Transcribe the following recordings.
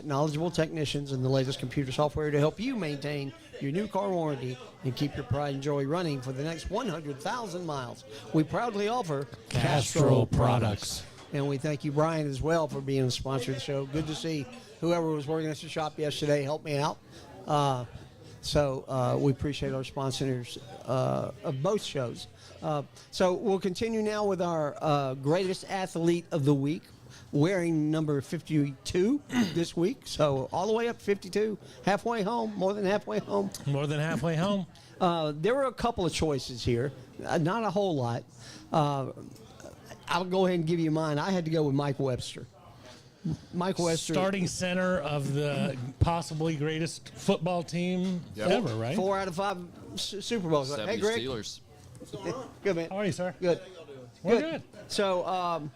experienced, knowledgeable technicians and the latest computer software to help you maintain your new car warranty and keep your pride and joy running for the next 100,000 miles. We proudly offer Castrol Products. And we thank you, Brian, as well, for being a sponsor of the show. Good to see whoever was working at the shop yesterday help me out. So we appreciate our sponsors of both shows. So we'll continue now with our greatest athlete of the week, wearing number 52 this week. So all the way up 52, halfway home, more than halfway home. More than halfway home. There were a couple of choices here, not a whole lot. I'll go ahead and give you mine. I had to go with Mike Webster. Mike Webster. Starting center of the possibly greatest football team ever, right? 4 out of 5 Super Bowls. 70 Hey, Greg. Steelers. Good, man. How are you, sir? Good. We're good. So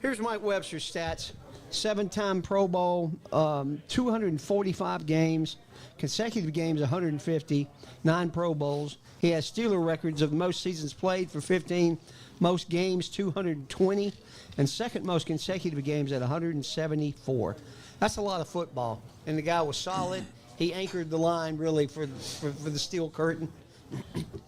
here's Mike Webster's stats. 7-time Pro Bowl, 245 games, consecutive games 150, 9 Pro Bowls. He has Steeler records of most seasons played for 15, most games 220, and second most consecutive games at 174. That's a lot of football. And the guy was solid. He anchored the line really for the steel curtain.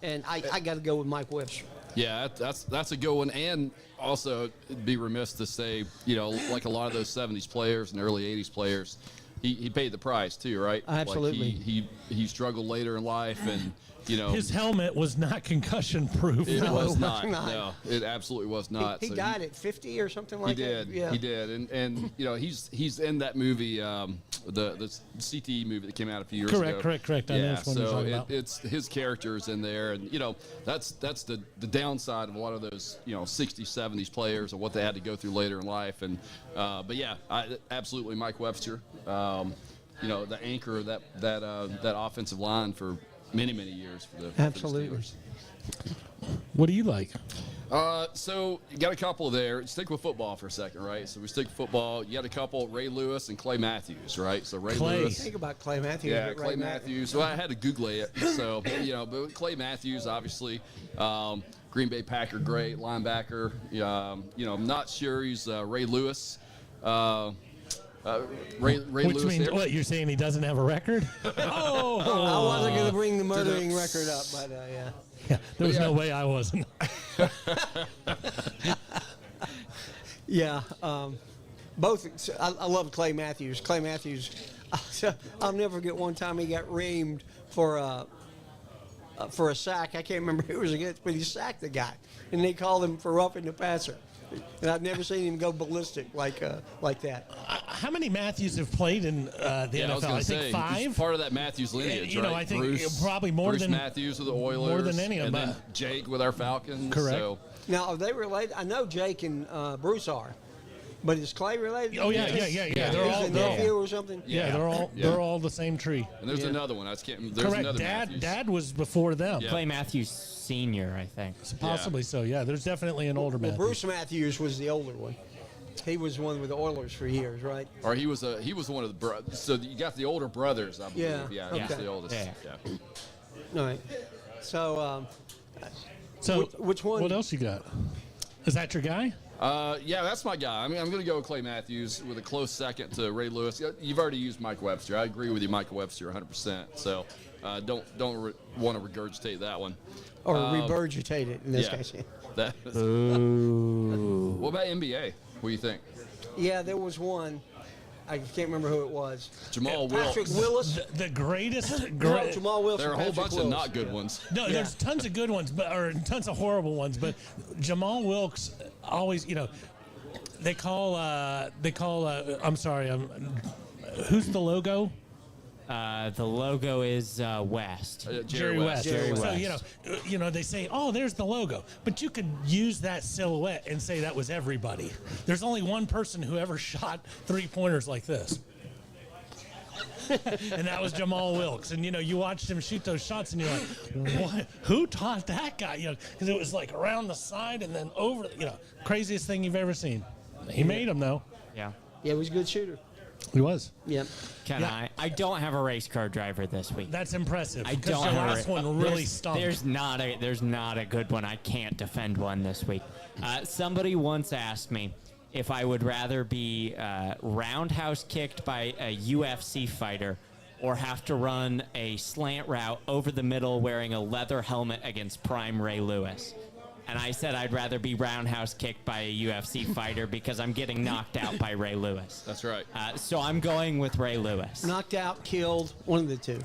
And I got to go with Mike Webster. Yeah, that's a good one. And also, it'd be remiss to say, like a lot of those 70s players and early 80s players, he paid the price too, right? Absolutely. Like he struggled later in life, and his helmet was not concussion proof. It was it not. was not. No, it absolutely was not. He died at 50 or something like that. He did, and he's in that movie, the CTE movie that came out a few years ago. Correct. I know Yeah, which one you're so talking about. it's his characters in there, and that's the downside of a lot of those 60s, 70s players and what they had to go through later in life, and but yeah, absolutely Mike Webster, the anchor of that offensive line for many years for the Absolutely. For the Steelers. What do you like? So you got a couple there. Stick with football for a second, right? So we stick with football. You got a couple, Ray Lewis and Clay Matthews, right? So Ray Clay. Lewis. Think about Clay Matthews. Yeah, right Clay now. Matthews. So I had to Google it. So, but Clay Matthews, obviously, Green Bay Packer, great linebacker. I'm not sure he's Ray Lewis. Ray Which Lewis means there. what? You're saying he doesn't have a record? I wasn't going to bring the murdering record up, but yeah. Yeah, there was no way I wasn't. Yeah, both. I love Clay Matthews. Clay Matthews, I'll never forget one time he got reamed for a sack. I can't remember who it was against, but he sacked the guy, and they called him for roughing the passer. And I've never seen him go ballistic like that. How many Matthews have played in the NFL? I was gonna say, think 5. he's part of that Matthews lineage, You know, right? I think Bruce, probably more Bruce than Matthews with the Oilers, more than any of and them. then Jake with our Falcons. Correct. So, Now, are they related? I know Jake and Bruce are, but is Clay related? Oh yeah. They're Is all it nephew or something? yeah, they're all the same tree. and there's Yeah. another one. There's Correct. another Matthews. Dad was before them. Yeah. Clay Matthews Senior, I think. Possibly so. Yeah, there's definitely an older Well, Matthews. Bruce Matthews was the older one. He was one with the Oilers for years, right? Or he was one of the brothers. So you got the older brothers, I believe. Yeah. He's Okay. the oldest. Yeah. All right. So, So which one? What else you got? Is that your guy? Yeah, that's my guy. I mean, I'm going to go with Clay Matthews with a close second to Ray Lewis. You've already used Mike Webster. I agree with you, Mike Webster, 100%. So don't want to regurgitate that one. or regurgitate it in this case. What about NBA? What do you think? Yeah, there was one. I can't remember who it was. Jamal Patrick Wilkes. Willis. The greatest. No, Jamal Willis. There are a and whole Patrick bunch of Willis. not good ones. No, there's tons of good ones, or tons of horrible ones. But Jamal Wilkes always, they call. I'm sorry. Who's the logo? The logo is West. Jerry West. Jerry So West. they say, "Oh, there's the logo," but you could use that silhouette and say that was everybody. There's only one person who ever shot 3-pointers like this, and that was Jamal Wilkes. And you watched him shoot those shots, and you're like, "What? Who taught that guy?" Because it was like around the side and then over. Craziest thing you've ever seen. He made them though. Yeah. Yeah, he was a good shooter. He was. Yep. I don't have a race car driver this week. That's impressive. I Because don't the have last one really stunk. There's not a good one. I can't defend one this week. Somebody once asked me, if I would rather be roundhouse kicked by a UFC fighter or have to run a slant route over the middle wearing a leather helmet against prime Ray Lewis. And I said I'd rather be roundhouse kicked by a UFC fighter because I'm getting knocked out by Ray Lewis. That's right. So I'm going with Ray Lewis. Knocked out, killed, one of the two.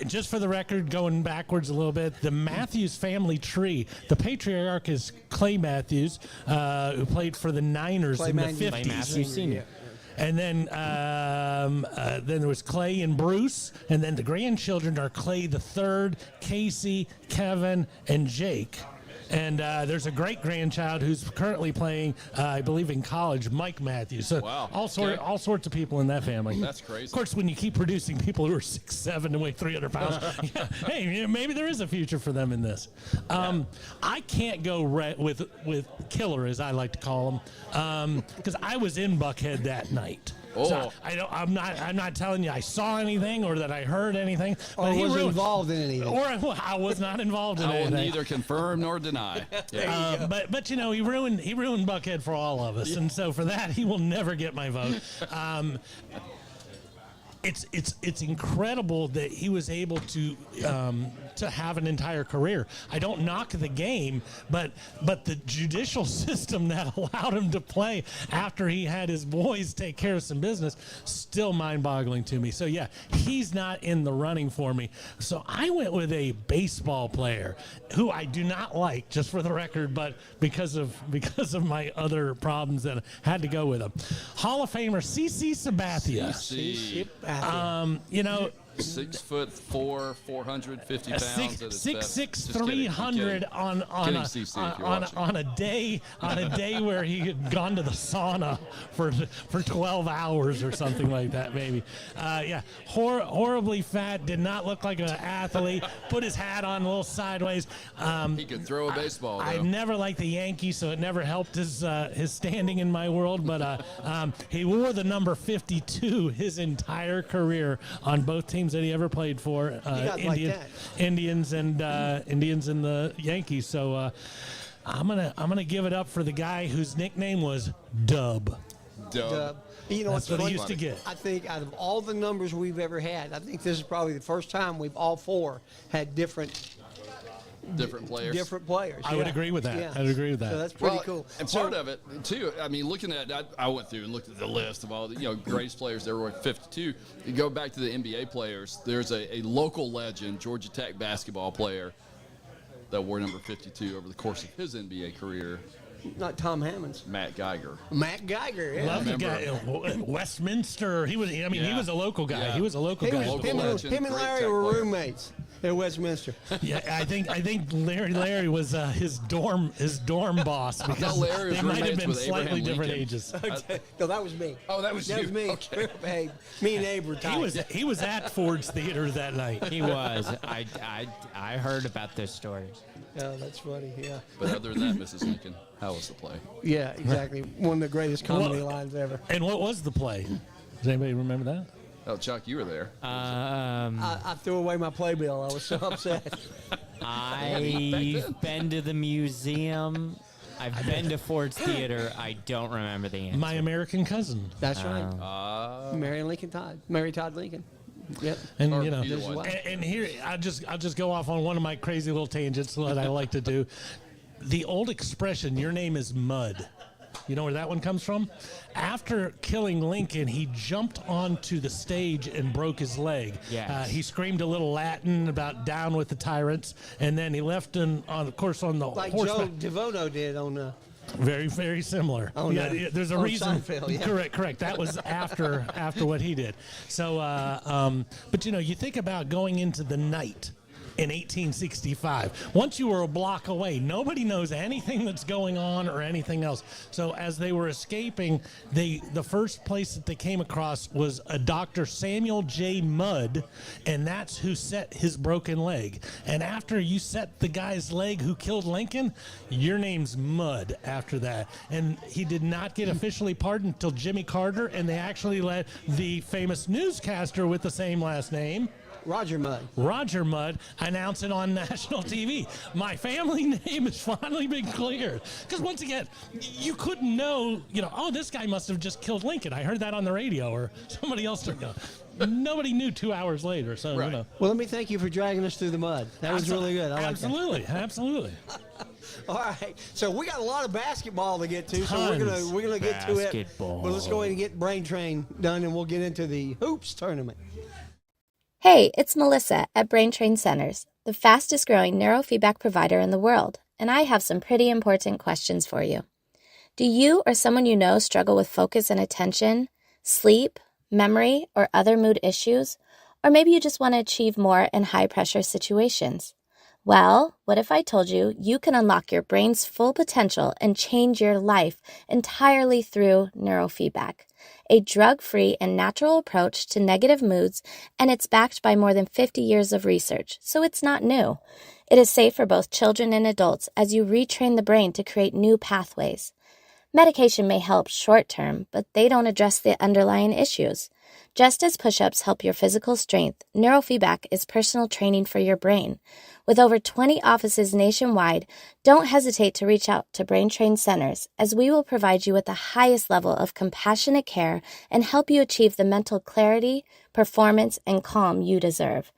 Just for the record, going backwards a little bit, the Matthews family tree, the patriarch is Clay Matthews, who played for the Niners Clay in Matthews. the Clay 50s. Matthews Sr. And then there was Clay and Bruce, and then the grandchildren are Clay the Third, Casey, Kevin, and Jake. And there's a great grandchild who's currently playing, I believe, in college, Mike Matthews. So Wow. all sorts of people in that family. That's crazy. Of course, when you keep producing people who are 6'7" and weigh 300 pounds, hey, maybe there is a future for them in this. I can't go with killer, as I like to call him, because I was in Buckhead that night. So I'm not telling you I saw anything or that I heard anything. Or he was ruined- involved in anything. Or I was not involved in I will anything. neither confirm nor deny. Yeah. But he ruined Buckhead for all of us, and so for that he will never get my vote. It's incredible that he was able to have an entire career. I don't knock the game, but the judicial system that allowed him to play after he had his boys take care of some business, still mind-boggling to me. So yeah, he's not in the running for me. So I went with a baseball player who I do not like, just for the record, but because of my other problems, that I had to go with him. Hall of Famer CC Sabathia. See, You know, 6'4", 450 pounds. at his best. 6'6", Just kidding. 300 on Kidding, CC, if you're watching. on a day where he had gone to the sauna for 12 hours or something like that, maybe. Yeah, horribly fat. Did not look like an athlete. Put his hat on a little sideways. He could throw a baseball, though. I never liked the Yankees, so it never helped his standing in my world. But he wore the number 52 his entire career on both teams that he ever played for. got like that. Indians and the Yankees. So I'm gonna give it up for the guy whose nickname was Dub. Dub. You know That's what's what he funny? used to get. I think out of all the numbers we've ever had, I think this is probably the first time we've all four had different players. I would agree with that. Yeah. I'd agree with that. So that's pretty Well, cool. And So- part of it too. I mean, looking at I went through and looked at the list of all the greatest players there were at 52. You go back to the NBA players. There's a local legend, Georgia Tech basketball player, that wore number 52 over the course of his NBA career. Not Tom Hammonds. Matt Geiger. Matt Geiger. Yeah. Love the remember. guy. Westminster. He was. I mean, he Yeah. was a local guy. Yeah. He was a local He guy. was, Local him, and, legend, him and great Larry Tech were player. roommates at Westminster. Yeah, I think Larry was his dorm boss because Larry was they might have roommates been with slightly Abraham different Lincoln. ages. No, that was me. Oh, that was That you. was me. Okay. Hey, me and Abe were tight. He was at Ford's Theater that night. He was. I heard about this story. Oh, that's funny. Yeah. But other than that, Mrs. Lincoln, how was the play? Yeah, exactly. One of the greatest comedy Well- lines ever. And what was the play? Does anybody remember that? Oh, Chuck, you were there. I threw away my playbill. I was so upset. I've been to the museum. I've been to Ford's Theater. I don't remember the answer. My American Cousin. That's right. Mary Lincoln Todd. Mary Todd Lincoln. Yep. And Or you know, either one. and here I'll just go off on one of my crazy little tangents that I like to do. The old expression, "Your name is mud." You know where that one comes from? After killing Lincoln, he jumped onto the stage and broke his leg. Yes. He screamed a little Latin about "down with the tyrants," and then he left him on the Like horseback. Joe DeVoto did on Very, very similar. Oh, no. yeah, there's a On reason. Seinfeld, yeah. Correct. That was after what he did. So, but you think about going into the night in 1865. Once you were a block away, nobody knows anything that's going on or anything else. So as they were escaping, the first place that they came across was a Dr. Samuel J. Mudd, and that's who set his broken leg. And after you set the guy's leg who killed Lincoln, your name's Mudd after that. And he did not get officially pardoned until Jimmy Carter, and they actually let the famous newscaster with the same last name, Roger Mudd. Roger Mudd announce it on national TV. My family name has finally been cleared. Because once again, you couldn't know, oh, this guy must have just killed Lincoln. I heard that on the radio, or somebody else didn't know. Nobody knew 2 hours later. So, Right. Well, let me thank you for dragging us through the mud. That was really good. I like that. Absolutely. All right, so we got a lot of basketball to get to, so we're Tons. gonna get to it. Basketball. But let's go ahead and get Brain Train done, and we'll get into the hoops tournament. Hey, it's Melissa at Brain Train Centers, the fastest growing neurofeedback provider in the world, and I have some pretty important questions for you. Do you or someone you know struggle with focus and attention, sleep, memory, or other mood issues? Or maybe you just want to achieve more in high pressure situations? Well, what if I told you you can unlock your brain's full potential and change your life entirely through neurofeedback, a drug-free and natural approach to negative moods, and it's backed by more than 50 years of research, so it's not new. It is safe for both children and adults as you retrain the brain to create new pathways. Medication may help short-term, but they don't address the underlying issues. Just as push-ups help your physical strength, neurofeedback is personal training for your brain. With over 20 offices nationwide, don't hesitate to reach out to Brain Train Centers, as we will provide you with the highest level of compassionate care and help you achieve the mental clarity, performance, and calm you deserve.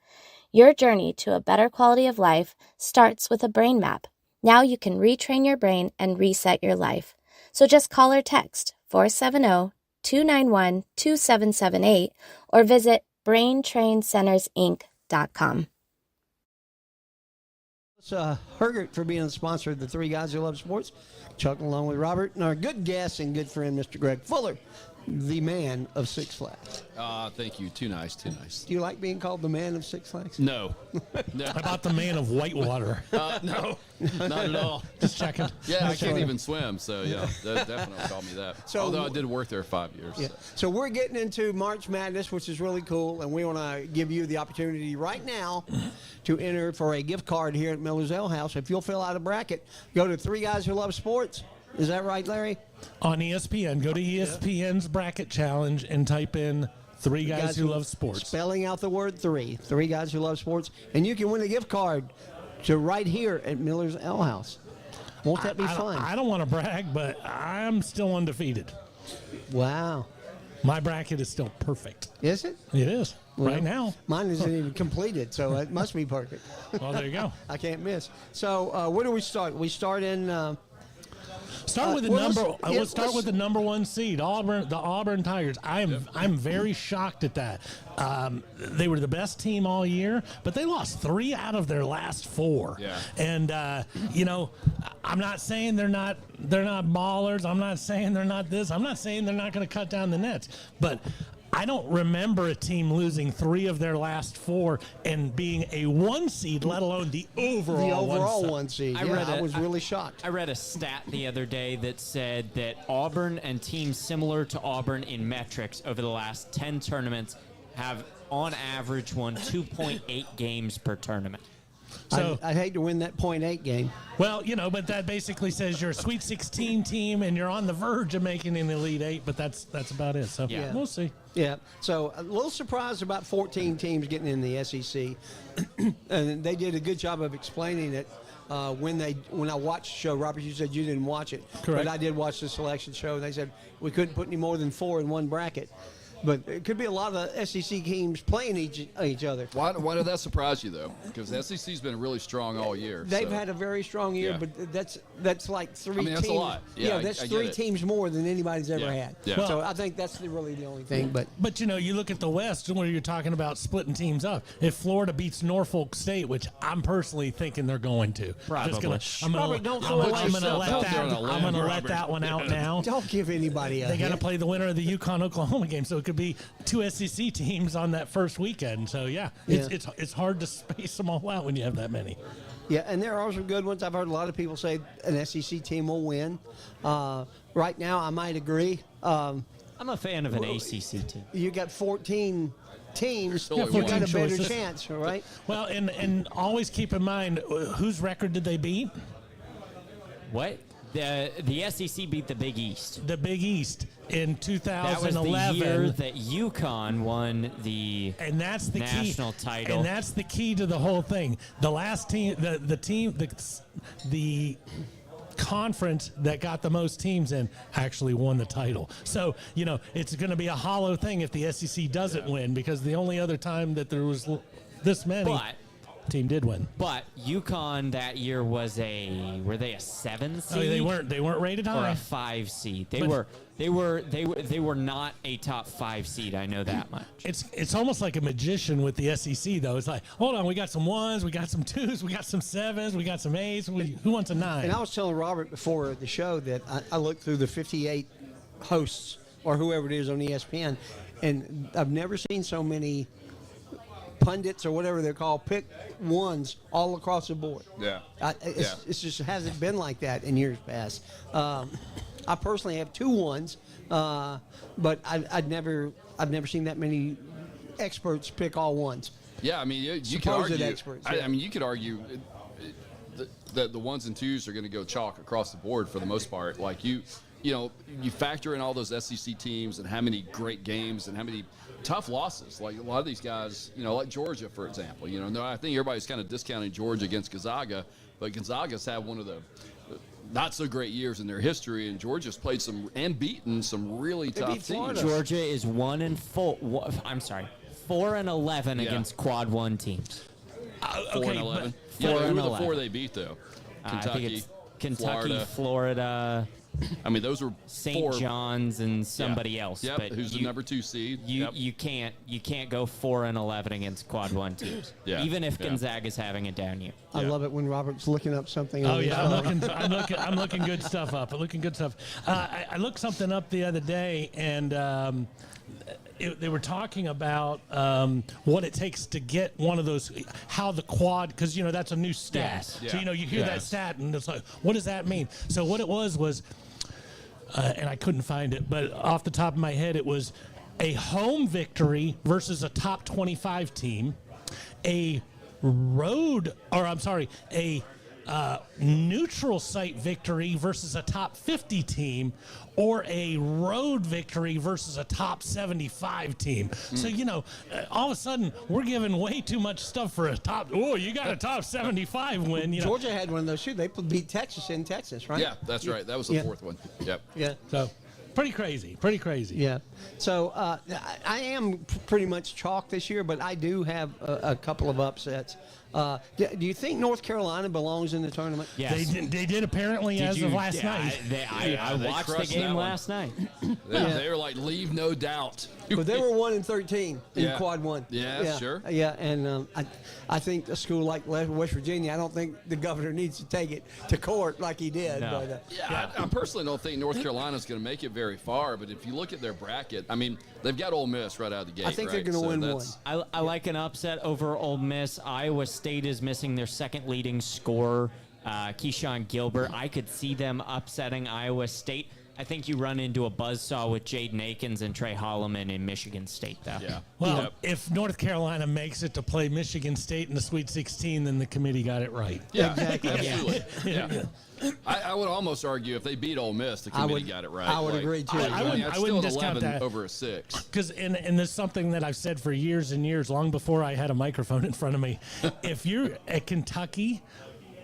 Your journey to a better quality of life starts with a brain map. Now you can retrain your brain and reset your life. So just call or text 470-291-2778 or visit braintraincentersinc.com. Hergert for being the sponsor of the Three Guys Who Love Sports. Chuck along with Robert and our good guest and good friend, Mr. Greg Fuller, the man of Six Flags. Thank you. Too nice. Too nice. Do you like being called the man of Six Flags? No. No. How about the man of Whitewater? No. Not at all. Just checking. Yeah, I can't even swim, so yeah, definitely call me that. So- Although I did work there 5 years. Yeah. So. So we're getting into March Madness, which is really cool, and we want to give you the opportunity right now to enter for a gift card here at Miller's Ale House. If you'll fill out a bracket, go to Three Guys Who Love Sports. Is that right, Larry? On ESPN, go to ESPN's bracket challenge and type in Three Guys Who Love Sports. Spelling out the word three. Three Guys Who Love Sports. And you can win a gift card to right here at Miller's Ale House. Won't that be fun? I don't want to brag, but I'm still undefeated. Wow. My bracket is still perfect. Is it? It is. Well, right now. Mine isn't even completed, so it must be perfect. Well, there you go. I can't miss. So where do we start? We start in... Start with the well, number. let's- Let's start with the number 1 seed, Auburn. The Auburn Tigers. I'm very shocked at that. They were the best team all year, but they lost 3 out of their last 4. Yeah. And I'm not saying they're not ballers. I'm not saying they're not this. I'm not saying they're not going to cut down the nets. But I don't remember a team losing 3 of their last 4 and being a 1 seed, let alone the overall, one seed. I Yeah, read I it. was really shocked. I read a stat the other day that said that Auburn and teams similar to Auburn in metrics over the last 10 tournaments have, on average, won 2.8 games per tournament. So, I'd hate to win that .8 game. well, but that basically says you're a Sweet 16 team and you're on the verge of making an Elite 8, but that's about it. So Yeah. we'll see. Yeah. So a little surprised about 14 teams getting in the SEC, and they did a good job of explaining it. When I watched the show, Robert, you said you didn't watch it, Correct. but I did watch the selection show. And they said we couldn't put any more than 4 in one bracket, but it could be a lot of SEC teams playing each other. Why did that surprise you though? Because the SEC's been really strong all year. They've so. had a very strong year, Yeah. but that's like 3 I mean, teams. that's a lot. Yeah, that's I get 3 it. teams more than anybody's ever Yeah. had. Yeah. So I think that's really the only thing. But You look at the West where you're talking about splitting teams up. If Florida beats Norfolk State, which I'm personally thinking they're going to, Probably. Robert, don't throw away I'm gonna yourself. let Out that. there on a I'm limb, gonna let Robert. that one out now. don't give anybody a They got to hint. play the winner of the UConn-Oklahoma game, so it could be 2 SEC teams on that first weekend. So it's hard to space them all out when you have that many. Yeah, and there are some good ones. I've heard a lot of people say an SEC team will win. Right now, I might agree. I'm a fan of an ACC team. You got 14 teams. There's only You one. got a better choices. chance, all right? Well, and always keep in mind whose record did they beat? What? The SEC beat the Big East. The Big East in That was the 2011. year that UConn won the And that's the national key. title. And that's the key to the whole thing. The last team, the conference that got the most teams in actually won the title. So, it's going to be a hollow thing if the SEC doesn't win, because the only other time that there was this many team did win. But UConn that year were they a 7 seed? They weren't rated Or high. a 5 seed. They were not a top 5 seed. I know that much. It's almost like a magician with the SEC, though. It's like, hold on, we got some 1s, we got some 2s, we got some 7s, we got some 8s. Who wants a 9? And I was telling Robert before the show that I looked through the 58 hosts or whoever it is on ESPN, and I've never seen so many pundits or whatever they're called pick 1s all across the board. Yeah. It's just hasn't been like that in years past. I personally have 2 1s, but I've never seen that many experts pick all 1s. Yeah, I mean, you could Supposed argue. experts, I yeah. mean, you could argue that the 1s and 2s are going to go chalk across the board for the most part. Like you factor in all those SEC teams and how many great games and how many tough losses. Like a lot of these guys, like Georgia, for example. I think everybody's kind of discounting Georgia against Gonzaga, but Gonzaga's had one of the not so great years in their history, and Georgia's played and beaten some really tough beat Florida. teams. Georgia is 4-11 against quad 1 teams. 4-11. but- Yeah, who were the 4-11. 4 they beat though? I Kentucky, think it's Kentucky, Florida. Florida, I mean, those were St. 4. John's, and somebody Yeah. else. Yep, But who's the number 2 seed? You Yep. you can't go 4-11 against quad 1 teams. Yeah, Even if yeah. Gonzaga's having a down year. I love it when Robert's looking up something. Oh on his yeah, phone. I'm looking good stuff up. I looked something up the other day, and they were talking about what it takes to get one of those. How the quad, because that's a new stat. Yes. So Yeah. you hear that Yes. stat, and it's like, what does that mean? So what it was, and I couldn't find it, but off the top of my head, it was a home victory versus a top 25 team, a neutral site victory versus a top 50 team, or a road victory versus a top 75 team. So, all of a sudden, we're giving way too much stuff for a top. Oh, you got a top 75 win. Georgia had one of those too. They beat Texas in Texas, right? Yeah, that's right. That was the Yeah. 4th one. Yep. Yeah. So, pretty crazy. Yeah. So I am pretty much chalk this year, but I do have a couple of upsets. Do you think North Carolina belongs in the tournament? Yes. They did apparently as of last night. I they watched the crushed game that one. last night. They were like, leave no doubt. But they were 1-13 in Yeah. quad 1. Yeah, sure. Yeah, and I think a school like West Virginia, I don't think the governor needs to take it to court like he did. No. But, Yeah, I personally don't think North Carolina's going to make it very far, but if you look at their bracket, I mean, they've got Ole Miss right out of the gate. I think they're right? gonna win that's- I like an upset over Ole Miss. Iowa State is missing their second leading scorer, Keyshawn Gilbert. I could see them upsetting Iowa State. I think you run into a buzzsaw with Jaden Akins and Trey Holloman in Michigan State, though. Yeah. Well, Yep. if North Carolina makes it to play Michigan State in the Sweet 16, then the committee got it right. Yeah, Exactly. absolutely. Yeah. I would almost argue if they beat Ole Miss, the committee got it right. I would agree, too. I wouldn't- that's I wouldn't still discount 11 that. over a 6. Because and there's something that I've said for years and years, long before I had a microphone in front of me. If you're at Kentucky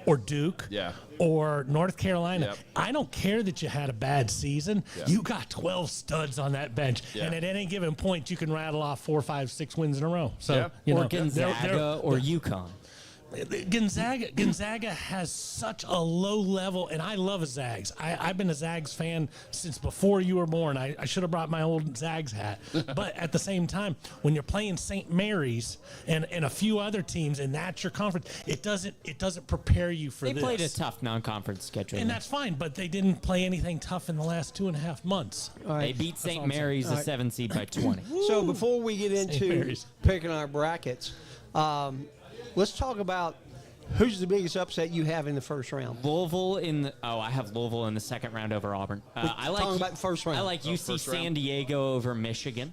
or Duke Yeah. or North Carolina, Yep. I don't care that you had a bad season. Yeah. You got 12 studs on that bench. Yeah. And at any given point, you can rattle off 4, 5, 6 wins in a row. So, Yeah. you Or know, Gonzaga or UConn. Gonzaga has such a low level, and I love a Zags. I've been a Zags fan since before you were born. I should have brought my old Zags hat. But at the same time, when you're playing St. Mary's and a few other teams, and that's your conference, it doesn't prepare you for They this. played a tough non-conference schedule. And that's fine, but they didn't play anything tough in the last 2.5 months. They beat St. Mary's, the 7 seed, by 20. So before we get into Mary's. picking our brackets, let's talk about who's the biggest upset you have in the first round. Louisville I have Louisville in the second round over Auburn. I like talking about the first round. I like UC first round. San Diego over Michigan.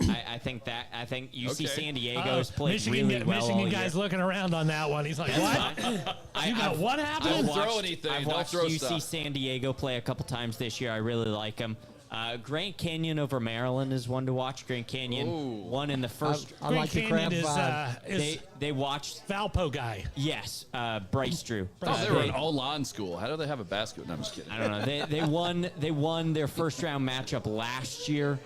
I think UC Okay. San Diego's played Michigan, really well Michigan all guy's year. looking around on that one. He's like, what? You got what happened? Don't throw anything. I've Don't watched throw UC stuff. San Diego play a couple times this year. I really like them. Grand Canyon over Maryland is one to watch. Grand Canyon Ooh. won in the first. I like the crab Canyon vibe. is They watched. Valpo guy. Yes, Bryce Drew. Oh, they were an online school. How do they have a basketball? No, I'm just kidding. I don't know. They won their first round matchup last year.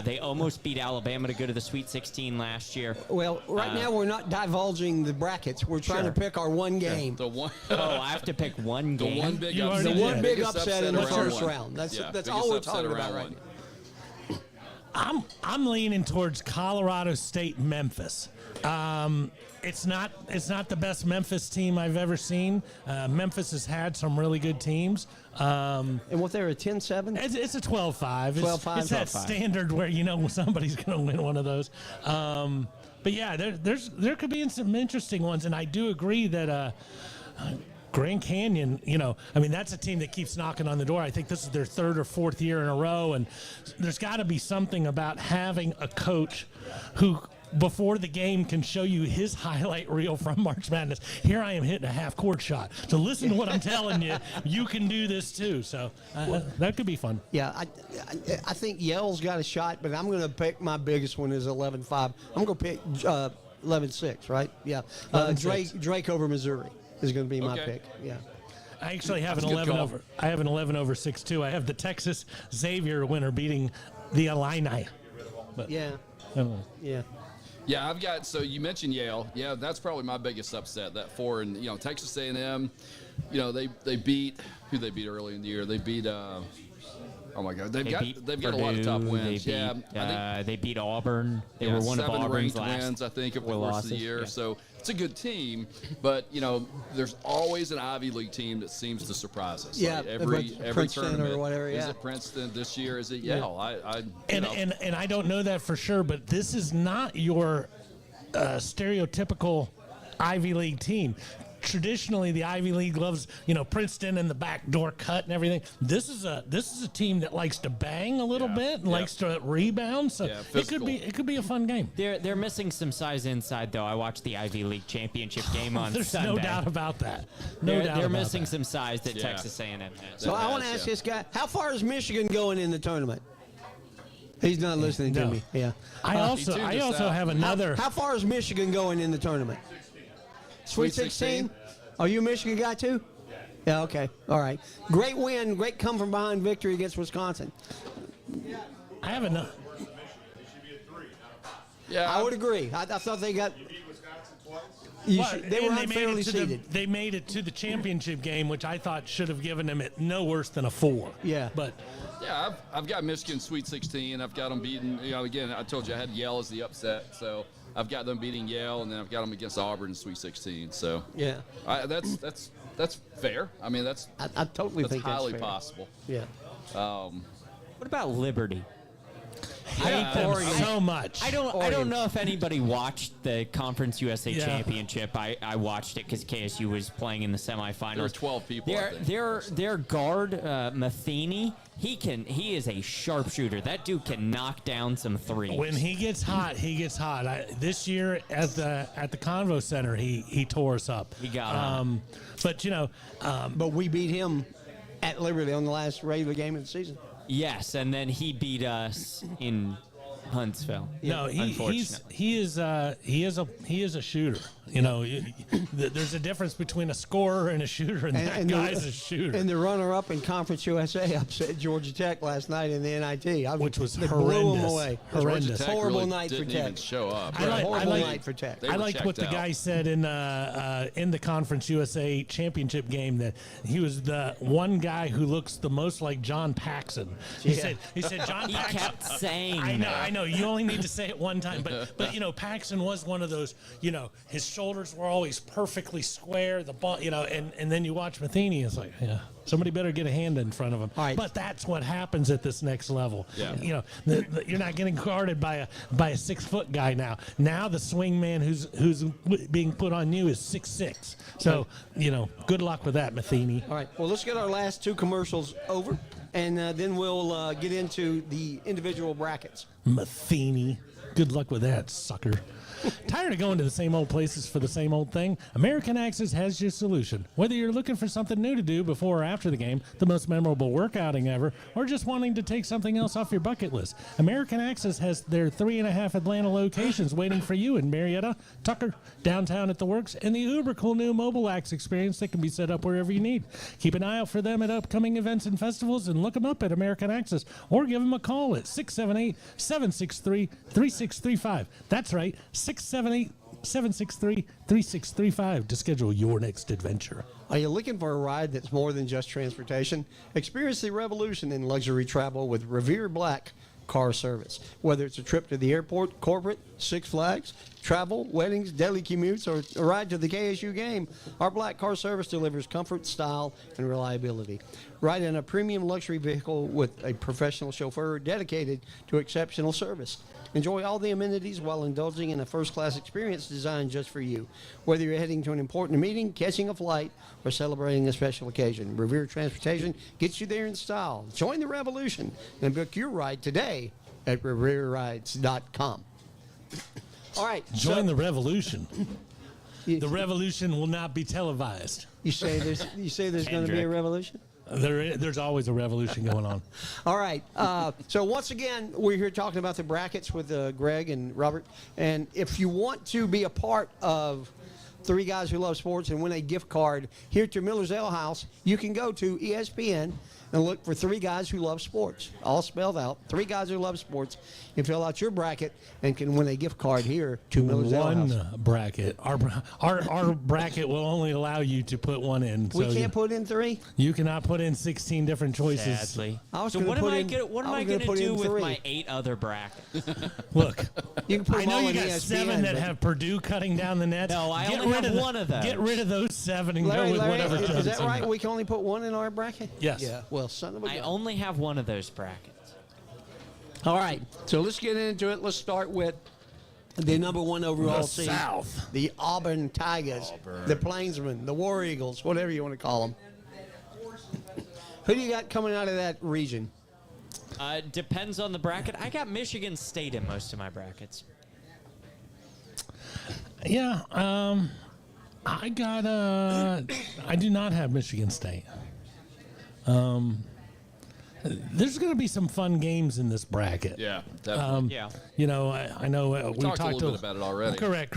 They almost beat Alabama to go to the Sweet 16 last year. Well, right now we're not divulging the brackets. We're trying to pick our one game. The one, Oh, I have to pick one the game. one big You upset. already The one did. big Biggest upset in the around first one. round. That's Yeah, that's biggest all we're upset talking around about right one. now. I'm leaning towards Colorado State, Memphis. It's not the best Memphis team I've ever seen. Memphis has had some really good teams. And what they're a 10-7? It's a 12-5. 12-5. It's that 12-5. standard where somebody's going to win one of those. But yeah, there could be some interesting ones, and I do agree that Grand Canyon, that's a team that keeps knocking on the door. I think this is their third or fourth year in a row, and there's got to be something about having a coach who, before the game, can show you his highlight reel from March Madness. Here I am hitting a half-court shot. So listen to what I'm telling you. You can do this too. So that could be fun. Yeah, I think Yale's got a shot, but I'm going to pick my biggest one is 11-5. I'm going to pick 11-6, right? Yeah. 11-6. Drake over Missouri is going to be my Okay. pick. Yeah. I actually have That's an a good 11 call. over. I have an 11 over 6-2. I have the Texas Xavier winner beating the Illini. But, Yeah. I don't know. Yeah. Yeah, I've got. So you mentioned Yale. Yeah, that's probably my biggest upset. That 4 and Texas A&M. They beat who they beat early in the year. They beat. Oh my God, they've got a lot of top Purdue, wins. They Yeah, beat, I think they beat Auburn. They yeah, were one of 7 Auburn's ranked last wins, I think, over the four course of the losses. year. Yeah. So it's a good team, but there's always an Ivy League team that seems to surprise us. Yeah, Like, every Princeton or tournament. whatever, Is yeah. it Princeton this year? Is it Yale? And I don't know that for sure, but this is not your stereotypical Ivy League team. Traditionally, the Ivy League loves, Princeton and the backdoor cut and everything. This is a team that likes to bang a little bit and likes to rebound. So Yeah, it could be a fun game. They're missing some size inside, though. I watched the Ivy League championship game on There's Sunday. no doubt about that. They're missing some size that Yeah. Texas A&M has. So I want to ask this guy, how far is Michigan going in the tournament? He's not listening to No. me. Yeah. I tuned us also out. have another. How far is Michigan going in the tournament? Sweet 16? Are you a Michigan guy too? Yeah, okay. All right. Great win. Great come from behind victory against Wisconsin. I have another. Yeah, I would agree. I thought they got. Well, They were and unfairly made it to seeded. they made it to the championship game, which I thought should have given them it no worse than a 4. Yeah. But Yeah, I've got Michigan Sweet 16. I've got them beating. Again, I told you I had Yale as the upset, so I've got them beating Yale, and then I've got them against Auburn in Sweet 16. So Yeah. that's fair. I mean, that's I totally think highly that's fair. possible. Yeah. What about Liberty? hate them so much. I don't know if anybody watched the Conference USA Yeah. Championship. I watched it because KSU was playing in the semifinals. There were 12 people, I think. Their guard Matheny. He is a sharpshooter. That dude can knock down some threes. When he gets hot, he gets hot. This year at the Convo Center, he tore us up. He got on. But But we beat him at Liberty on the last regular game of the season. Yes, and then he beat us in Huntsville. no, Unfortunately. he is a shooter. There's a difference between a scorer and a shooter, and that guy's a shooter. And the runner-up in Conference USA upset Georgia Tech last night in the NIT. Which was they blew them horrendous. away. Horrendous. Georgia Tech Horrible really night for didn't Tech. even show up. I like- Horrible I like- night for Tech. They I were liked what the checked out. guy said in the Conference USA championship game, that he was the one guy who looks the most like John Paxson. He said John He Paxson. kept saying I know, that. I know. You only need to say it one time, but Paxson was one of those. His shoulders were always perfectly square. The ball, and then you watch Matheny, it's like, somebody better get a hand in front of him. All right. But that's what happens at this next level. Yeah. You're not getting guarded by a 6-foot guy now. Now the swing man who's being put on you is 6'6". So good luck with that, Matheny. All right. Well, let's get our last two commercials over, and then we'll get into the individual brackets. Matheny. Good luck with that, sucker. Tired of going to the same old places for the same old thing? American Access has your solution. Whether you're looking for something new to do before or after the game, the most memorable workouting ever, or just wanting to take something else off your bucket list, American Access has their 3.5 Atlanta locations waiting for you in Marietta, Tucker, downtown at the Works, and the uber cool new mobile Axe experience that can be set up wherever you need. Keep an eye out for them at upcoming events and festivals and look them up at American Access or give them a call at 678-763-3635. That's right, 678-763-3635 to schedule your next adventure. Are you looking for a ride that's more than just transportation? Experience the revolution in luxury travel with Revere Black Car Service. Whether it's a trip to the airport, corporate, Six Flags, travel, weddings, daily commutes, or a ride to the KSU game, our Black Car Service delivers comfort, style, and reliability. Ride in a premium luxury vehicle with a professional chauffeur dedicated to exceptional service. Enjoy all the amenities while indulging in a first-class experience designed just for you. Whether you're heading to an important meeting, catching a flight, or celebrating a special occasion, Revere Transportation gets you there in style. Join the revolution and book your ride today at RevereRides.com. All right. Join the revolution. You, The revolution will not be televised. you say there's going to be a revolution? There's always a revolution going on. All right. So once again, we're here talking about the brackets with Greg and Robert. And if you want to be a part of Three Guys Who Love Sports and win a gift card here at your Miller's Ale House, you can go to ESPN and look for Three Guys Who Love Sports, all spelled out. Three Guys Who Love Sports. You fill out your bracket and can win a gift card here to Miller's Ale House. One bracket. Our bracket will only allow you to put one in. We so can't put in three? You cannot put in 16 different choices. Sadly. I was So gonna what am put I in- gonna what am I I was gonna gonna put do in with three. my 8 other brackets? Look, You can put I them know all you in got ESPN, 7 that but- have Purdue cutting down the nets. No, I Get only rid have of one of those. Get rid of those 7 and Larry, go with whatever is that comes in. right? We can only put one in our bracket? Yes. Yeah. Well, son of a I gun. only have one of those brackets. All right, so let's get into it. Let's start with the number one overall The team, South. the Auburn Tigers, the Plainsmen, the War Eagles, whatever you want to call them. Who do you got coming out of that region? Depends on the bracket. I got Michigan State in most of my brackets. Yeah, I got I do not have Michigan State. There's going to be some fun games in this bracket. Yeah, definitely. Yeah. You know, I know we talked talked a little bit about it already. Correct.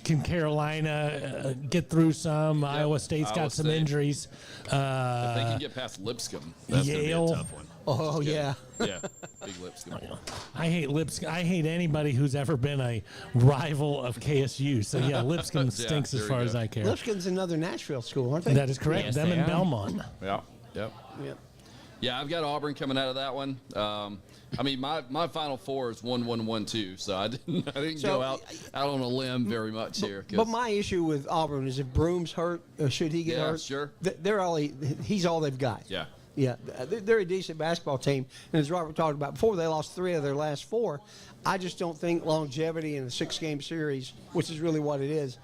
Can Carolina get through some? Iowa State's got Iowa some State. injuries. If they can get past Lipscomb, that's going to be a Yale. tough one. Oh, yeah. Yeah, big Lipscomb. I hate Lipscomb. I hate anybody who's ever been a rival of KSU. So yeah, Lipscomb Yeah, stinks as there far you as go. I care. Lipscomb's another Nashville school, aren't they? That is correct. Yes, Them they and are. Belmont. Yeah, yep. Yeah. Yeah, I've got Auburn coming out of that one. I mean, my Final Four is 1-1-1-2, so I didn't So, go out on a limb very much here. 'cause- But my issue with Auburn is if Broom's hurt, or should he get Yeah, hurt? sure. They're all he's all they've got. Yeah. Yeah, they're a decent basketball team. And as Robert talked about before, they lost 3 of their last 4. I just don't think longevity in a 6-game series, which is really what it is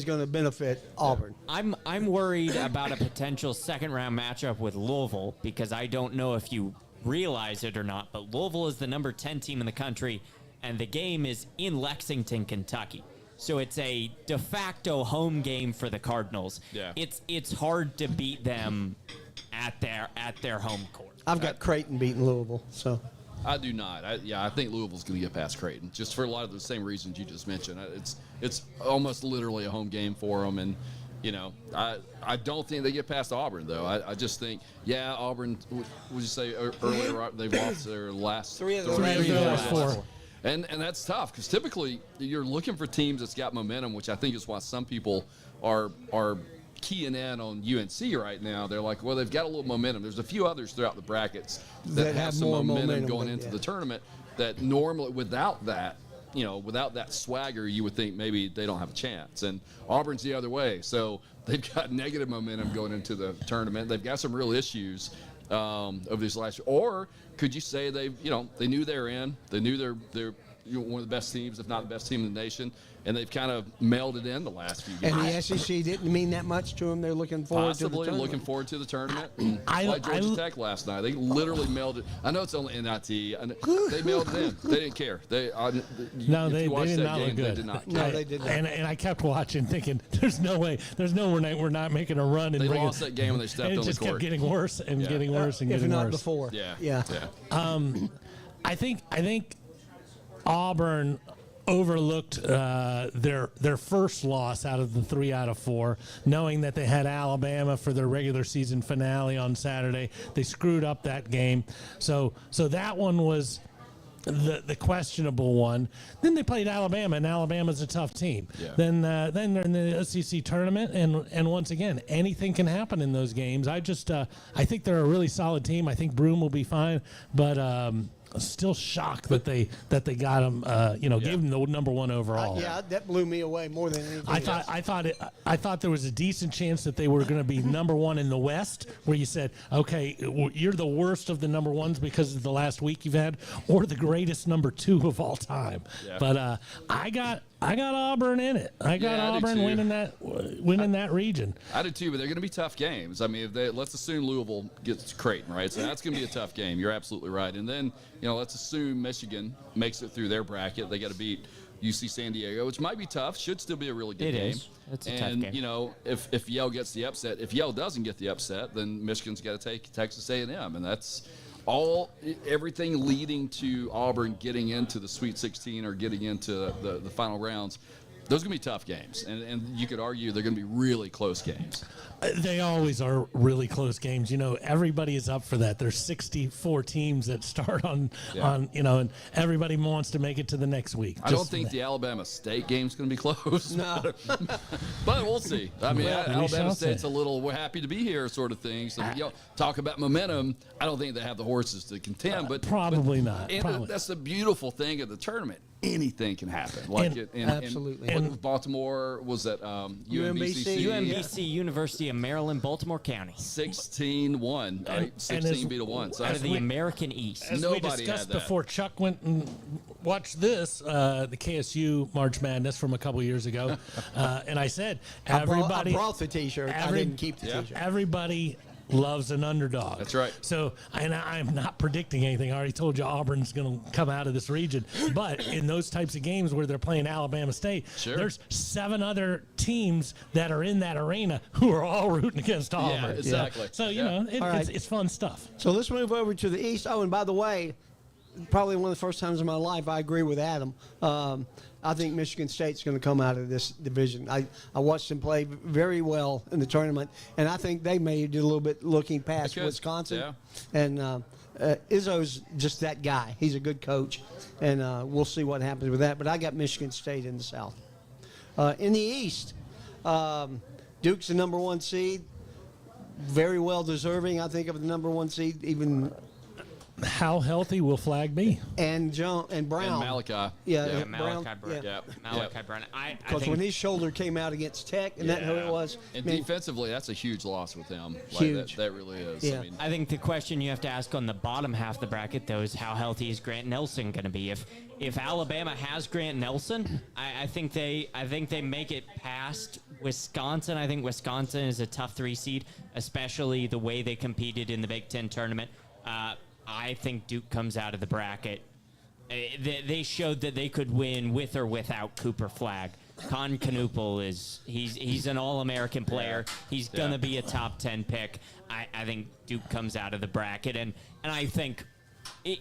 going to benefit Auburn. I'm worried about a potential second-round matchup with Louisville because I don't know if you realize it or not, but Louisville is the number 10 team in the country, and the game is in Lexington, Kentucky. So it's a de facto home game for the Cardinals. Yeah. It's hard to beat them at their home court. I've got Creighton beating Louisville, so. I do not. I think Louisville's going to get past Creighton, just for a lot of the same reasons you just mentioned. It's almost literally a home game for them, and you know, I don't think they get past Auburn though. I just think, yeah, Auburn. Would you say earlier they've lost their last 3 of their last 4. And that's tough because typically you're looking for teams that's got momentum, which I think is why some people are keying in on UNC right now. They're like, well, they've got a little momentum. There's a few others throughout the brackets that That have have some more momentum momentum, going but into yeah. the tournament that normally without that, without that swagger, you would think maybe they don't have a chance. And Auburn's the other way. So they've got negative momentum going into the tournament. They've got some real issues over these last year. Or could you say they knew they were in, they knew one of the best teams, if not the best team in the nation, and they've kind of melded in the last few games. And the SEC didn't mean that much to them. They're looking forward to the Possibly tournament. looking forward to the tournament. I- Like Georgia I- Tech last night, they literally melded. I know it's only NIT. They melded in. They didn't care. No, if they you watched did that not game, look good. They did not. No, care. they did not. And I kept watching, thinking, "There's no way. We're not making a run." And They bringing- lost that game when they stepped and it on the just court. kept getting worse and Yeah. getting worse and if getting not worse. before. Yeah. I think Auburn overlooked their first loss out of the 3 out of 4, knowing that they had Alabama for their regular season finale on Saturday. They screwed up that game, so that one was the questionable one. Then they played Alabama, and Alabama's a tough team. Yeah. Then they're in the SEC tournament, and once again, anything can happen in those games. I think they're a really solid team. I think Broome will be fine, but still shocked that they got him. Gave him the number 1 overall. Yeah, that blew me away more than anything. I thought there was a decent chance that they were going to be number 1 in the West, where you said, okay, you're the worst of the number 1s because of the last week you've had, or the greatest number 2 of all time. Yeah. But I got Auburn in it. I got Yeah, I do Auburn too. winning that region. I do too, but they're going to be tough games. I mean, let's assume Louisville gets Creighton, right? So that's going to be a tough game. You're absolutely right. And then, let's assume Michigan makes it through their bracket. They got to beat UC San Diego, which might be tough. Should still be a really good It game. is. It's a tough and, game. if Yale gets the upset, if Yale doesn't get the upset, then Michigan's got to take Texas A&M, and that's everything leading to Auburn getting into the Sweet 16 or getting into the final rounds. Those are going to be tough games, and you could argue they're going to be really close games. They always are really close games. Everybody is up for that. There's 64 teams that start on, and everybody wants to make it to the next week. I don't think the Alabama State game's going to be close. No. But we'll see. I mean, we Alabama shall State's see. a little, we're happy to be here sort of thing. So, talk about momentum. I don't think they have the horses to contend, but Probably not. And Probably. that's the beautiful thing of the tournament. Anything can happen. Absolutely. And what Baltimore was that UMBC? UMBC, University of Maryland, Baltimore County. 16-1, right? 16 beat a 1. So Out of the American East. As Nobody we had discussed that. before, Chuck went and watched the KSU March Madness from a couple years ago, and I said, I everybody, brought the T-shirt. I didn't keep the T-shirt. everybody loves an underdog. That's right. So, and I'm not predicting anything. I already told you Auburn's going to come out of this region. But in those types of games where they're playing Alabama State, Sure. there's 7 other teams that are in that arena who are all rooting against Auburn. exactly. So, Yeah. it's, All right. it's fun stuff. So let's move over to the East. Oh, and by the way, probably one of the first times in my life I agree with Adam. I think Michigan State's going to come out of this division. I watched them play very well in the tournament, and I think they may do a little bit looking past They could, Wisconsin. yeah. And Izzo's just that guy. He's a good coach, and we'll see what happens with that. But I got Michigan State in the South. In the East, Duke's the number 1 seed. Very well deserving, I think, of the number 1 seed, even How healthy will Flag be? and Brown. And Malachi. Yeah, Yeah, Brown. Malachi Brown. Yeah. Malachi Brown. I Because think when his shoulder came out against Tech, and that who it was? And man, defensively, that's a huge loss with him. Huge. That really is. Yeah. I mean, I think the question you have to ask on the bottom half of the bracket, though, is how healthy is Grant Nelson going to be? If Alabama has Grant Nelson, I think they make it past Wisconsin. I think Wisconsin is a tough 3 seed, especially the way they competed in the Big Ten tournament. I think Duke comes out of the bracket. They showed that they could win with or without Cooper Flag. Con Knuppel he's an All-American player. He's gonna be a top 10 pick. I think Duke comes out of the bracket, and I think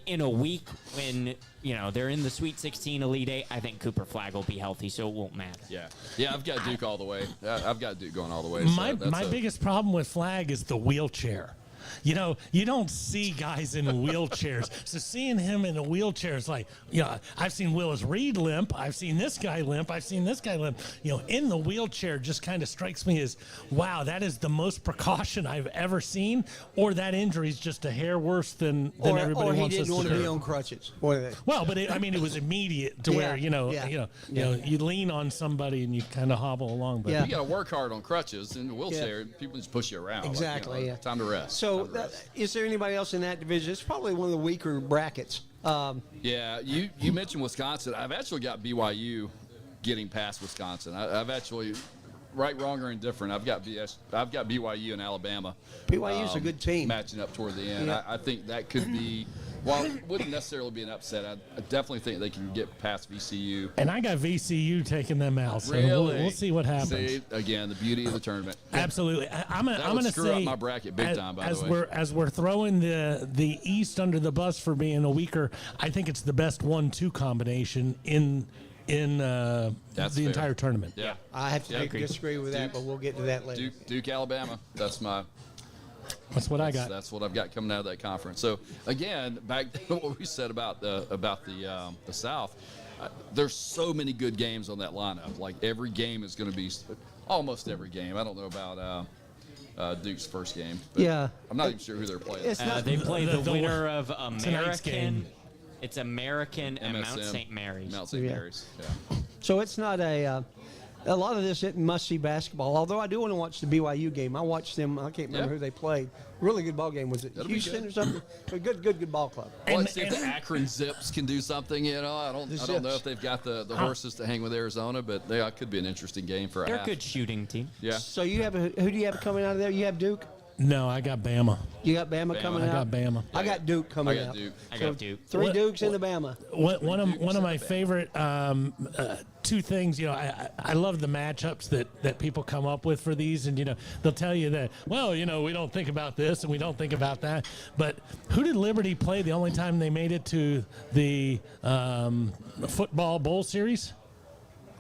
in a week when they're in the Sweet 16 Elite 8, I think Cooper Flag will be healthy, so it won't matter. yeah, I've got Duke all the way. I've got Duke going all the way. My biggest problem with Flag is the wheelchair. You don't see guys in wheelchairs. So seeing him in a wheelchair is like, I've seen Willis Reed limp. I've seen this guy limp. I've seen this guy limp. In the wheelchair just kind of strikes me as, wow, that is the most precaution I've ever seen, or that injury is just a hair worse than everybody or he wants us didn't want to be to. on crutches. One of the- Well, but it was immediate to where you lean on somebody and you kind of hobble along. But Yeah. You got to work hard on crutches. In a wheelchair, people just push you around. Exactly, yeah. Time to rest. So, Time to rest. is there anybody else in that division? It's probably one of the weaker brackets. Yeah, you mentioned Wisconsin. I've actually got BYU getting past Wisconsin. I've actually, right, wrong, or indifferent, I've got BYU and Alabama. BYU's a good team. Matching up toward the end. Yeah. I think that could be, while it wouldn't necessarily be an upset, I definitely think they can get past VCU. And I got VCU taking them out, so Really? we'll see what happens. See, again, the beauty of the tournament. Absolutely, I'm That going would to screw say up my bracket big time, by the way. as we're throwing the East under the bus for being a weaker, I think it's the best 1-2 combination in the That's fair. entire tournament. Yeah. I have to Yeah. disagree with that, but we'll get to that later. Duke, Alabama. That's my. That's what I got. That's what I've got coming out of that conference. So again, back to what we said about the South. There's so many good games on that lineup. Like every game is going to be, almost every game. I don't know about Duke's first game. But Yeah. I'm not even sure who they're playing. It's not- They play the the- winner of tonight's game. American. It's American and Mount MSM. St. Mary's. Mount St. Yeah. Mary's. Yeah. So it's not a lot of this isn't must-see basketball. Although I do want to watch the BYU game. I watched them. I can't remember Yeah. who they played. Really good ball game. Was it That'll be Houston good. or something? A good ball club. Well, And- let's see if the Akron Zips can do something. You know, I don't know Zips. if they've got the horses to hang with Arizona, but they could be an interesting game for a They're a half. good shooting team. Yeah. So you have who do you have coming out of there? You have Duke. No, I got Bama. You got Bama, coming I out. got Bama. I got Duke coming I got out. Duke. I got Duke. Three What- Dukes and the Bama. One of my favorite two things, I love the matchups that people come up with for these, and they'll tell you that, well, we don't think about this and we don't think about that. But who did Liberty play the only time they made it to the football bowl series?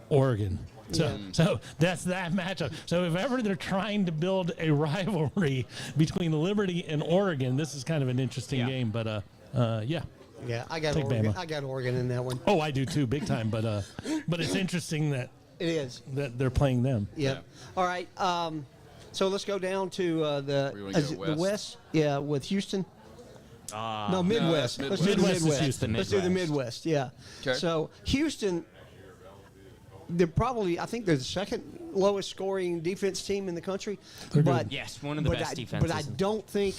Oregon. So that's that matchup. So if ever they're trying to build a rivalry between Liberty and Oregon, this is kind of an interesting game. But yeah. Yeah, I got Take Oregon. Bama. I got Oregon in that one. Oh, I do too, big time. But it's interesting that It is. they're playing them. Yeah. All right. So let's go down to Where you wanna is go, it the West. Yeah, with Houston. No, Midwest. that's Let's do the Midwest is Midwest. Houston. Let's do the Midwest. Yeah. Okay. So Houston, I think they're the second lowest scoring defense team in the country. They're But good. Yes, one of the but best I defenses. don't think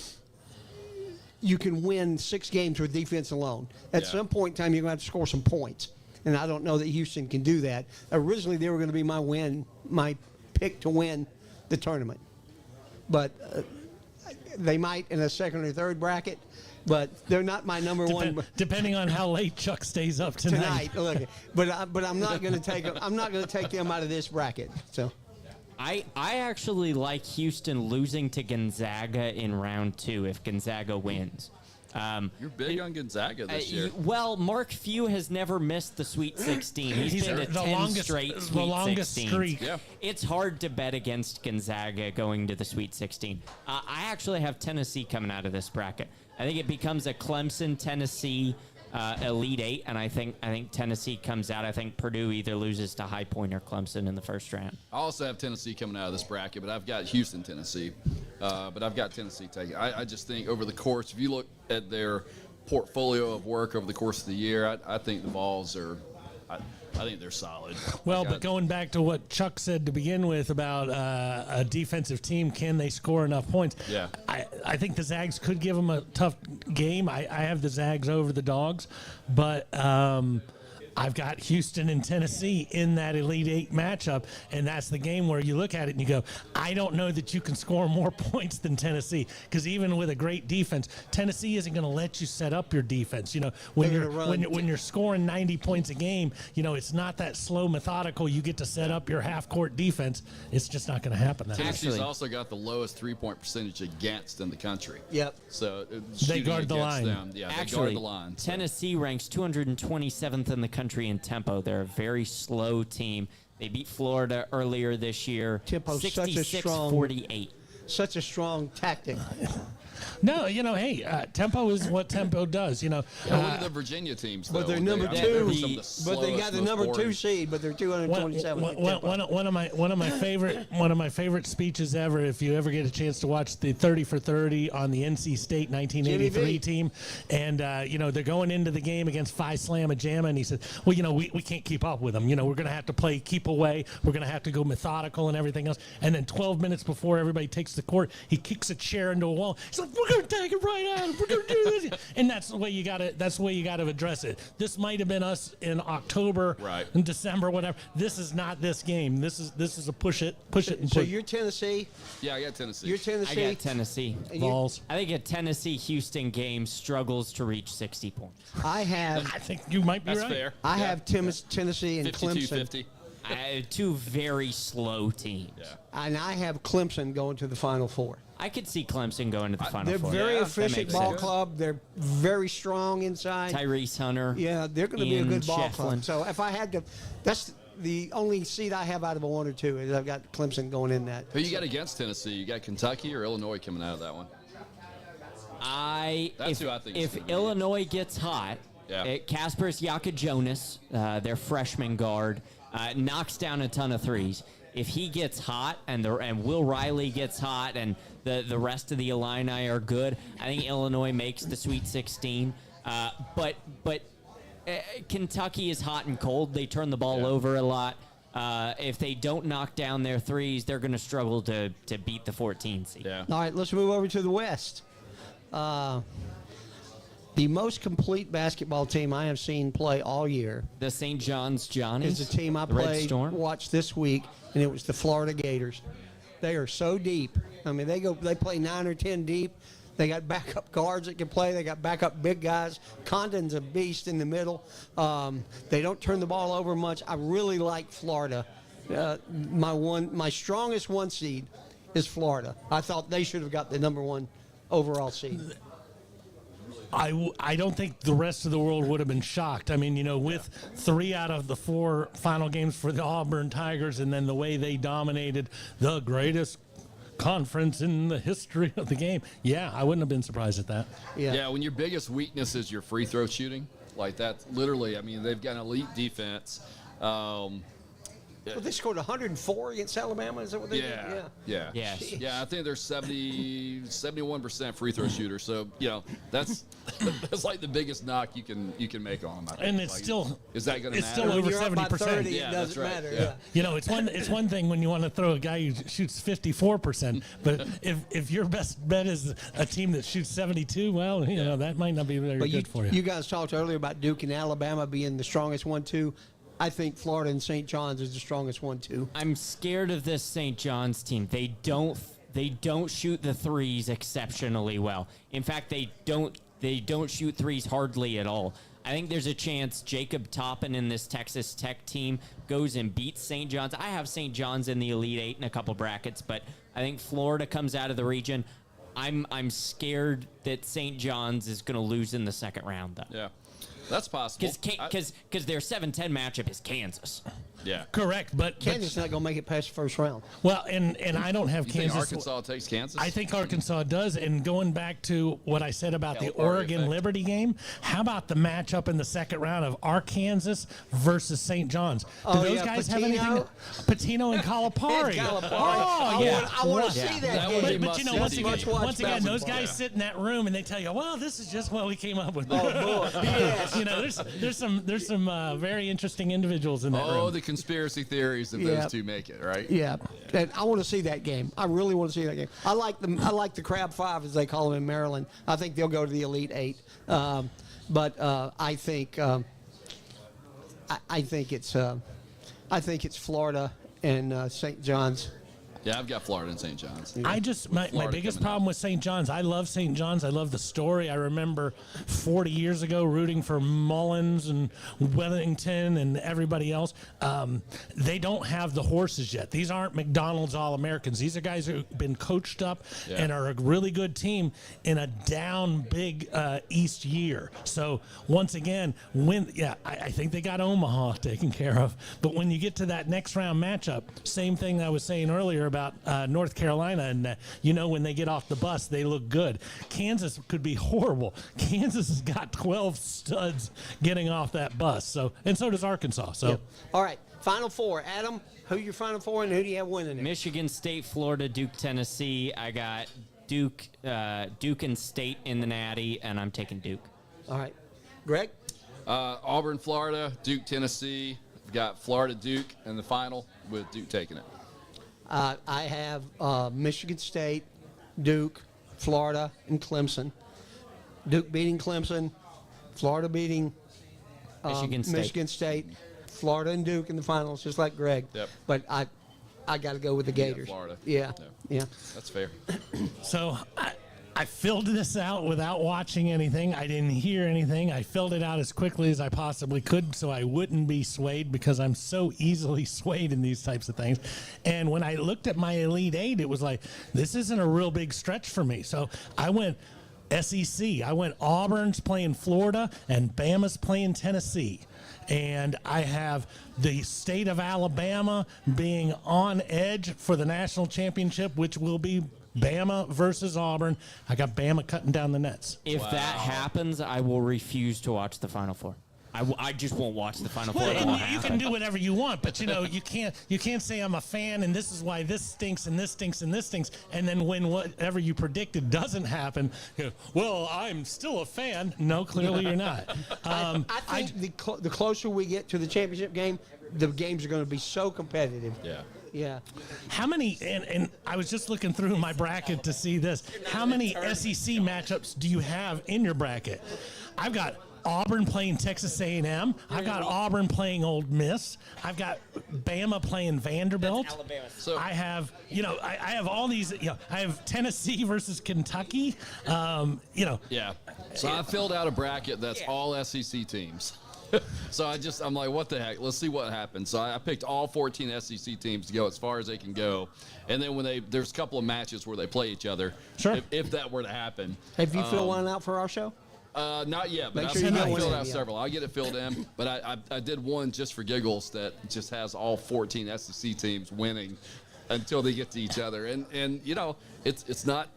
you can win 6 games with defense alone. At Yeah. some point in time, you're going to have to score some points. And I don't know that Houston can do that. Originally, they were going to be my pick to win the tournament. But they might in a second or third bracket. But they're not my number one. Depending on how late Chuck stays up tonight. Tonight, look, but I'm not going to take them. I'm not going to take them out of this bracket. So I actually like Houston losing to Gonzaga in round 2 if Gonzaga wins. You're big on Gonzaga this year. Well, Mark Few has never missed the Sweet 16. He's been to the 10 longest- straight the Sweet longest 16s. streak. Yeah. It's hard to bet against Gonzaga going to the Sweet 16. I actually have Tennessee coming out of this bracket. I think it becomes a Clemson-Tennessee Elite 8, and I think Tennessee comes out. I think Purdue either loses to High Point or Clemson in the first round. I also have Tennessee coming out of this bracket, but I've got Houston, Tennessee. But I've got Tennessee taking. I just think over the course, if you look at their portfolio of work over the course of the year, I think the Vols are. I think they're solid. Well, Like, but going back to what Chuck said to begin with about a defensive team, can they score enough points? Yeah. I think the Zags could give them a tough game. I have the Zags over the Dogs, but I've got Houston and Tennessee in that Elite Eight matchup, and that's the game where you look at it and you go, I don't know that you can score more points than Tennessee, because even with a great defense, Tennessee isn't going to let you set up your defense. When They're you're gonna run. when you're scoring 90 points a game, it's not that slow, methodical. You get to set up your half-court defense. It's just not going to happen that way. Tennessee's Actually- also got the lowest 3-point percentage against in the country. Yep. So They guard the line. Them, yeah, they Actually, guard the line. So. Tennessee ranks 227th in the country in tempo. They're a very slow team. They beat Florida earlier this year. Tempo's such a strong- 66-48. such a strong tactic. No, hey, tempo is what tempo does. What are the Virginia teams? But though? they're number I mean, two. they were some of the But they got slowest, the most number 2 boring. seed, but they're 227. One of my favorite speeches ever. If you ever get a chance to watch the 30 for 30 on the NC State 1983 Jimmy V. team, and they're going into the game against Phi Slamma Jamma, and he said, "Well, we can't keep up with them. We're going to have to play keep away. We're going to have to go methodical and everything else." And then 12 minutes before everybody takes the court, he kicks a chair into a wall. He's like, we're going to take it right out. We're going to do this. And that's the way you got to. That's the way you got to address it. This might have been us in October, Right. in December, whatever. This is not this game. This is a push it, and So push. you're Tennessee. Yeah, I got Tennessee. You're I Tennessee. got Tennessee. And you- Balls. I think a Tennessee-Houston game struggles to reach 60 points. I have I think you might be That's right. fair. I Yeah. have Tennessee and Clemson, 52-50. Two very slow teams. Yeah. and I have Clemson going to the Final Four. I could see Clemson going to the Final They're Four. very Yeah, that efficient makes ball sense. club. They're very strong inside. Tyrese Hunter. Yeah, they're going to be a Ian good ball Shefflin. club. So if I had to, that's the only seed I have out of a 1 or 2 is I've got Clemson going in that. Who you got against Tennessee? You got Kentucky or Illinois coming out of that one? That's who I think is if gonna be Illinois gets hot, Yeah. Kaspers Jonas, their freshman guard, knocks down a ton of threes. If he gets hot and Will Riley gets hot and the rest of the Illini are good, I think Illinois makes the Sweet 16. But Kentucky is hot and cold. They turn the ball Yeah. over a lot. If they don't knock down their threes, they're going to struggle to beat the 14 seed. Yeah. All right, let's move over to the West. The most complete basketball team I have seen play all year The St. John's Johnnies is the team I the Red played, Storm. watched this week, and it was the Florida Gators. They are so deep. I mean, they play 9 or 10 deep. They got backup guards that can play. They got backup big guys. Condon's a beast in the middle. They don't turn the ball over much. I really like Florida. My strongest 1 seed is Florida. I thought they should have got the number 1 overall seed. I don't think the rest of the world would have been shocked. I mean, with 3 out of the 4 final games for the Auburn Tigers and then the way they dominated the greatest conference in the history of the game. Yeah, I wouldn't have been surprised at that. Yeah, when your biggest weakness is your free throw shooting, like that, literally, I mean, they've got an elite defense. Well, they scored 104 against Alabama. Is that what they did? Yeah. Yes. Yeah, I think they're 71% free throw shooter. So, that's like the biggest knock you can make on them. I think. And it's Like, still is that going to it's matter? still When over you're up by 70%. 30, Yeah, it that's doesn't right. matter. Yeah. It's one thing when you want to throw a guy who shoots 54%, but if your best bet is a team that shoots 72, well, that might not be very But good for you. you guys talked earlier about Duke and Alabama being the strongest 1-2. I think Florida and St. John's is the strongest 1-2. I'm scared of this St. John's team. They don't shoot the threes exceptionally well. In fact, they don't shoot threes hardly at all. I think there's a chance Jacob Toppin in this Texas Tech team goes and beats St. John's. I have St. John's in the Elite 8 in a couple brackets, but I think Florida comes out of the region. I'm scared that St. John's is going to lose in the second round, though. Yeah, that's possible. Because their 7-10 matchup is Kansas. Yeah. Correct, but Kansas is not going to make it past the first round. well, and I don't have You Kansas. think Arkansas takes Kansas? I think Arkansas does. And going back to what I said about the Calipari Oregon effect. Liberty game, how about the matchup in the second round of Arkansas versus St. John's? Do Oh, those yeah, guys have Patino? anything? Patino and Calipari. Calipari. Oh, yeah. I want to Yeah. see that That game. would be But must-see once TV. again, once again, those basketball. guys sit in that room and they tell you, "Well, this is just what we came up with." Oh, boy. Yes. there's some very interesting individuals in that Oh, room. the conspiracy theories of Yeah. those two make it, right? Yeah, and I want to see that game. I really want to see that game. I like the Crab Five, as they call them in Maryland. I think they'll go to the Elite 8. But I think it's Florida and St. John's. Yeah, I've got Florida and St. John's. My Florida biggest coming problem out. with St. John's, I love St. John's. I love the story. I remember 40 years ago rooting for Mullins and Wellington and everybody else. They don't have the horses yet. These aren't McDonald's All-Americans. These are guys who've been coached up Yeah. and are a really good team in a down big East year. So once again, I think they got Omaha taken care of. But when you get to that next round matchup, same thing I was saying earlier about North Carolina, and when they get off the bus, they look good. Kansas could be horrible. Kansas has got 12 studs getting off that bus. So does Arkansas. So. Yep. All right, Final Four. Adam, who your Final Four and who do you have winning it? Michigan State, Florida, Duke, Tennessee. I got Duke and State in the Natty, and I'm taking Duke. All right, Greg. Auburn, Florida, Duke, Tennessee. We've got Florida, Duke in the final with Duke taking it. I have Michigan State, Duke, Florida, and Clemson. Duke beating Clemson, Florida beating Michigan State. Florida and Duke in the finals, just like Greg. Yep. But I got to go with the Gators. Florida. Yeah. That's fair. So I filled this out without watching anything. I didn't hear anything. I filled it out as quickly as I possibly could so I wouldn't be swayed, because I'm so easily swayed in these types of things. And when I looked at my Elite Eight, it was like, this isn't a real big stretch for me. So I went SEC. I went Auburn's playing Florida and Bama's playing Tennessee. And I have the state of Alabama being on edge for the national championship, which will be Bama versus Auburn. I got Bama cutting down the nets. If that happens, I will refuse to watch the Final Four. I just won't watch the Final Four. Well, It and won't you happen. can do whatever you want, but you can't say I'm a fan and this is why this stinks and this stinks and this stinks, and then when whatever you predicted doesn't happen, you go, well, I'm still a fan. No, clearly you're not. I think the closer we get to the championship game, the games are going to be so competitive. Yeah. Yeah. How many, and I was just looking through my bracket to see this, how many SEC matchups do you have in your bracket? I've got Auburn playing Texas A&M. I've got Auburn playing Ole Miss. I've got Bama playing Vanderbilt. So- I have, I have all these, I have Tennessee versus Kentucky. Yeah. So I filled out a bracket that's all SEC teams. So I'm like, what the heck? Let's see what happens. So I picked all 14 SEC teams to go as far as they can go. And then there's a couple of matches where they play each other. Sure. If that were to happen. Have you filled one out for our show? Not yet, but Make I've sure you get filled one out in, yeah. several. I'll get it filled in, but I did one just for giggles that just has all 14 SEC teams winning until they get to each other. And it's not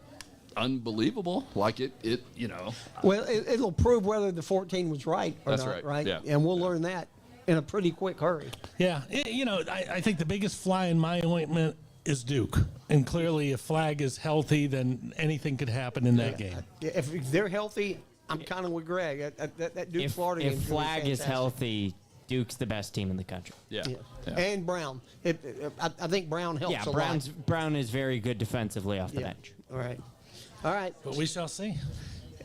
unbelievable. Like it. Well, it'll prove whether the 14 was right or That's not, right, yeah. And we'll learn that in a pretty quick hurry. Yeah, I think the biggest fly in my ointment is Duke. And clearly, if Flag is healthy, then anything could happen in that game. Yeah, if they're healthy, I'm kind of with Greg. That Duke Florida game If is gonna be Flag is fantastic. healthy, Duke's the best team in the country. Yeah. Yeah. And Brown. I think Brown helps Yeah, a lot. Brown is very good defensively off the Yeah. bench. All right. But we shall see.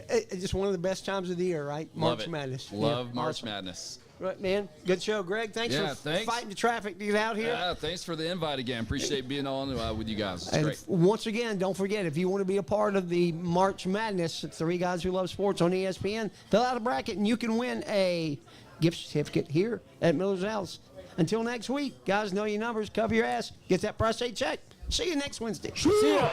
It's just one of the best times of the year, right? Love March it. Madness. Love Yeah, March awesome. Madness. Right, man. Good show, Greg. Thanks Yeah, for thanks. fighting the traffic to get out here. Yeah, thanks for the invite again. Appreciate being on with you guys. It's And great. once again, don't forget, if you want to be a part of the March Madness, it's Three Guys Who Love Sports on ESPN. Fill out a bracket, and you can win a gift certificate here at Miller's House. Until next week, guys, know your numbers, cover your ass, get that prostate check. See you next Wednesday. See ya.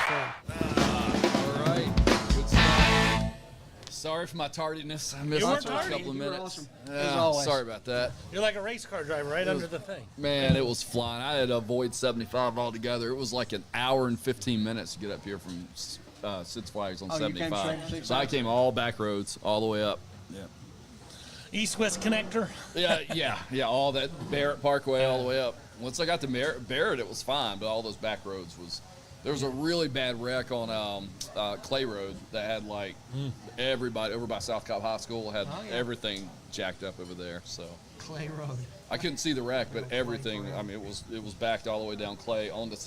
That All right. Good stuff. Sorry for my tardiness. I missed You it weren't for a tardy. couple of You were minutes. awesome, Yeah, as always. sorry about that. You're like a race car driver right under the thing. Man, it was flying. I had to avoid 75 altogether. It was like an hour and 15 minutes to get up here from Six Flags on Oh, you came straight 75. from Six So I Flags? came all back roads, all the way up. Yeah. East-West connector. Yeah, all that Barrett Parkway all the way up. Once I got to Barrett, it was fine, but all those back roads there was a really bad wreck on Clay Road that had like everybody over by South Cobb High School had everything jacked up over there. So Clay Road. I couldn't see the wreck, but everything. I mean, it was backed all the way down Clay onto